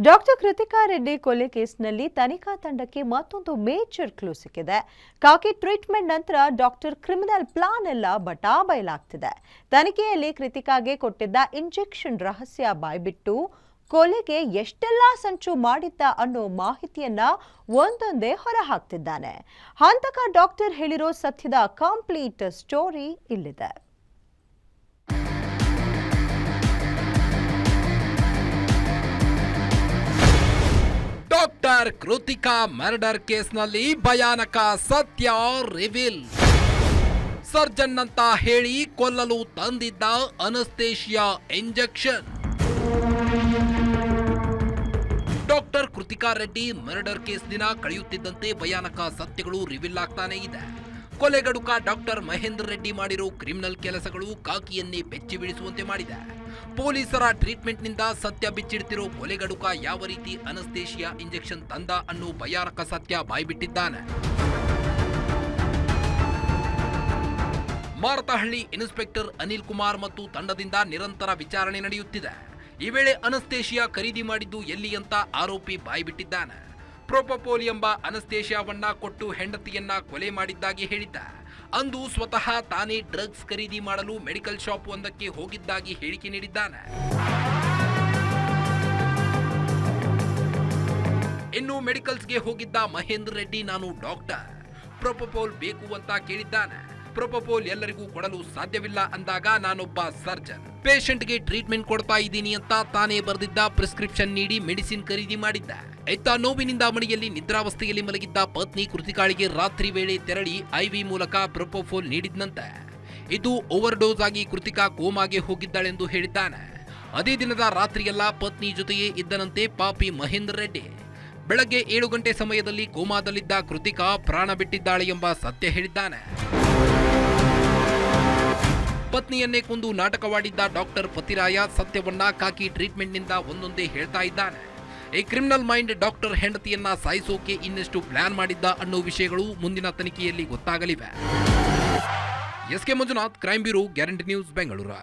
Doctor Kritika Reddy ಕೊಲೆ ಕೇಸ್ನಲ್ಲಿ ತನಿಖಾ ತಂಡಕ್ಕೆ ಮತ್ತೊಂದು ಮೇಜರ್ ಕ್ಲೂ ಸಿಕ್ಕಿದೆ. ಕಾಕಿ ಟ್ರೀಟ್ಮೆಂಟ್ ನಂತರ ಡಾಕ್ಟರ್ ಕ್ರಿಮಿನಲ್ ಪ್ಲಾನ್ ಎಲ್ಲ ಬಯಲಾಗ್ತಿದೆ. ತನಿಖೆಯಲ್ಲಿ ಕೃತಿಕಾಗೆ ಕೊಟ್ಟಿದ್ದ ಇಂಜೆಕ್ಷನ್ ರಹಸ್ಯ ಬಾಯ್ಬಿಟ್ಟು ಕೊಲೆಗೆ ಎಷ್ಟೆಲ್ಲ ಸಂಚು ಮಾಡಿದ್ದ ಅನ್ನೋ ಮಾಹಿತಿಯನ್ನ ಒಂದೊಂದೇ ಹೊರಹಾಕ್ತಿದ್ದಾನೆ. ಹಂತಕ ಡಾಕ್ಟರ್ ಹೇಳಿರೋ ಸತ್ಯದ ಕಂಪ್ಲೀಟ್ ಸ್ಟೋರಿ ಇಲ್ಲಿದೆ. ಡಾಕ್ಟರ್ ಕೃತಿಕಾ ಮರ್ಡರ್ ಕೇಸ್ನಲ್ಲಿ ಭಯಾನಕ ಸತ್ಯ ರಿವೀಲ್. ಸರ್ಜನ್ ಅಂತ ಹೇಳಿ ಕೊಲ್ಲಲು ತಂದಿದ್ದ anaesthesia injection. Doctor Kritika Reddy murder case ದಿನ ಕಳೆಯುತ್ತಿದ್ದಂತೆ ಭಯಾನಕ ಸತ್ಯಗಳು ರಿವೀಲ್ ಆಗ್ತಾನೆ ಇದೆ. ಕೊಲೆಗಡುಕ ಡಾಕ್ಟರ್ ಮಹೇಂದ್ರ ರೆಡ್ಡಿ ಮಾಡಿರೋ ಕ್ರಿಮಿನಲ್ ಕೆಲಸಗಳು ಕಾಕಿಯನ್ನೇ ಬೆಚ್ಚಿ ಬೀಳಿಸುವಂತೆ ಮಾಡಿದೆ. ಪೊಲೀಸರ ಟ್ರೀಟ್ಮೆಂಟ್ನಿಂದ ಸತ್ಯ ಬಿಚ್ಚಿಡ್ತಿರೋ ಕೊಲೆಗಡುಕ ಯಾವ ರೀತಿ ಅನಸ್ತೇಶಿಯಾ ಇಂಜೆಕ್ಷನ್ ತಂದ ಅನ್ನೋ ಭಯಾನಕ ಸತ್ಯ ಬಾಯ್ಬಿಟ್ಟಿದ್ದಾನೆ. ಮಾರತಹಳ್ಳಿ ಇನ್ಸ್ಪೆಕ್ಟರ್ ಅನಿಲ್ ಕುಮಾರ್ ಮತ್ತು ತಂಡದಿಂದ ನಿರಂತರ ವಿಚಾರಣೆ ನಡೆಯುತ್ತಿದೆ. ಈ ವೇಳೆ ಅನಸ್ತೇಶಿಯಾ ಖರೀದಿ ಮಾಡಿದ್ದು ಎಲ್ಲಿ ಅಂತ ಆರೋಪಿ ಬಾಯ್ಬಿಟ್ಟಿದ್ದಾನೆ. ಪ್ರೊಪೋಲ್ ಎಂಬ ಅನಸ್ತೇಶಿಯಾವನ್ನ ಕೊಟ್ಟು ಹೆಂಡತಿಯನ್ನ ಕೊಲೆ ಮಾಡಿದ್ದಾಗಿ ಹೇಳಿದ್ದ. ಅಂದು ಸ್ವತಃ ತಾನೇ ಡ್ರಗ್ಸ್ ಖರೀದಿ ಮಾಡಲು ಮೆಡಿಕಲ್ ಶಾಪ್ ಒಂದಕ್ಕೆ ಹೋಗಿದ್ದಾಗಿ ಹೇಳಿಕೆ ನೀಡಿದ್ದಾನೆ. ಇನ್ನು ಮೆಡಿಕಲ್ಸ್ಗೆ ಹೋಗಿದ್ದ ಮಹೇಂದ್ರ ರೆಡ್ಡಿ ನಾನು ಡಾಕ್ಟರ್, ಪ್ರೊಪೋಲ್ ಬೇಕು ಅಂತ ಕೇಳಿದ್ದಾನೆ. ಪ್ರೊಪೋಲ್ ಎಲ್ಲರಿಗೂ ಕೊಡಲು ಸಾಧ್ಯವಿಲ್ಲ ಅಂದಾಗ ನಾನೊಬ್ಬ ಸರ್ಜನ್, ಪೇಷಂಟ್ಗೆ ಟ್ರೀಟ್ಮೆಂಟ್ ಕೊಡ್ತಾ ಇದ್ದೀನಿ ಅಂತ ತಾನೇ ಬರೆದಿದ್ದ ಪ್ರಿಸ್ಕ್ರಿಪ್ಷನ್ ನೀಡಿ ಮೆಡಿಸಿನ್ ಖರೀದಿ ಮಾಡಿದ್ದ. ಇತ್ತ ನೋವಿನಿಂದ ಮನೆಯಲ್ಲಿ ನಿದ್ರಾವಸ್ಥೆಯಲ್ಲಿ ಮಲಗಿದ್ದ ಪತ್ನಿ ಕೃತಿಕಾಳಿಗೆ ರಾತ್ರಿ ವೇಳೆ ತೆರಳಿ ಐವಿ ಮೂಲಕ ಪ್ರೊಪೋಲ್ ನೀಡಿದ್ನಂತೆ. ಇದು ಓವರ್ ಡೋಸ್ ಆಗಿ ಕೃತಿಕಾ ಕೋಮಾಗೆ ಹೋಗಿದ್ದಾಳೆಂದು ಹೇಳಿದ್ದಾನೆ. ಅದೇ ದಿನದ ರಾತ್ರಿಯೆಲ್ಲ ಪತ್ನಿ ಜೊತೆಯೇ ಇದ್ದನಂತೆ ಪಾಪಿ ಮಹೇಂದ್ರ ರೆಡ್ಡಿ. ಬೆಳಗ್ಗೆ 7 ಗಂಟೆ ಸಮಯದಲ್ಲಿ ಕೋಮಾದಲ್ಲಿದ್ದ ಕೃತಿಕಾ ಪ್ರಾಣ ಬಿಟ್ಟಿದ್ದಾಳೆ ಎಂಬ ಸತ್ಯ ಹೇಳಿದ್ದಾನೆ. ಪತ್ನಿಯನ್ನೇ ಕೊಂದು ನಾಟಕವಾಡಿದ್ದ ಡಾಕ್ಟರ್ ಪತಿರಾಯ ಸತ್ಯವನ್ನ ಕಾಕಿ ಟ್ರೀಟ್ಮೆಂಟ್ನಿಂದ ಒಂದೊಂದೇ ಹೇಳ್ತಾ ಇದ್ದಾನೆ. ಈ ಕ್ರಿಮಿನಲ್ ಮೈಂಡ್ ಡಾಕ್ಟರ್ ಹೆಂಡತಿಯನ್ನ ಸಾಯಿಸೋಕೆ ಇನ್ನೆಷ್ಟು ಪ್ಲಾನ್ ಮಾಡಿದ್ದ ಅನ್ನೋ ವಿಷಯಗಳು ಮುಂದಿನ ತನಿಖೆಯಲ್ಲಿ ಗೊತ್ತಾಗಲಿವೆ. S K Manjunath, crime bureau, guarantee news, Bengaluru.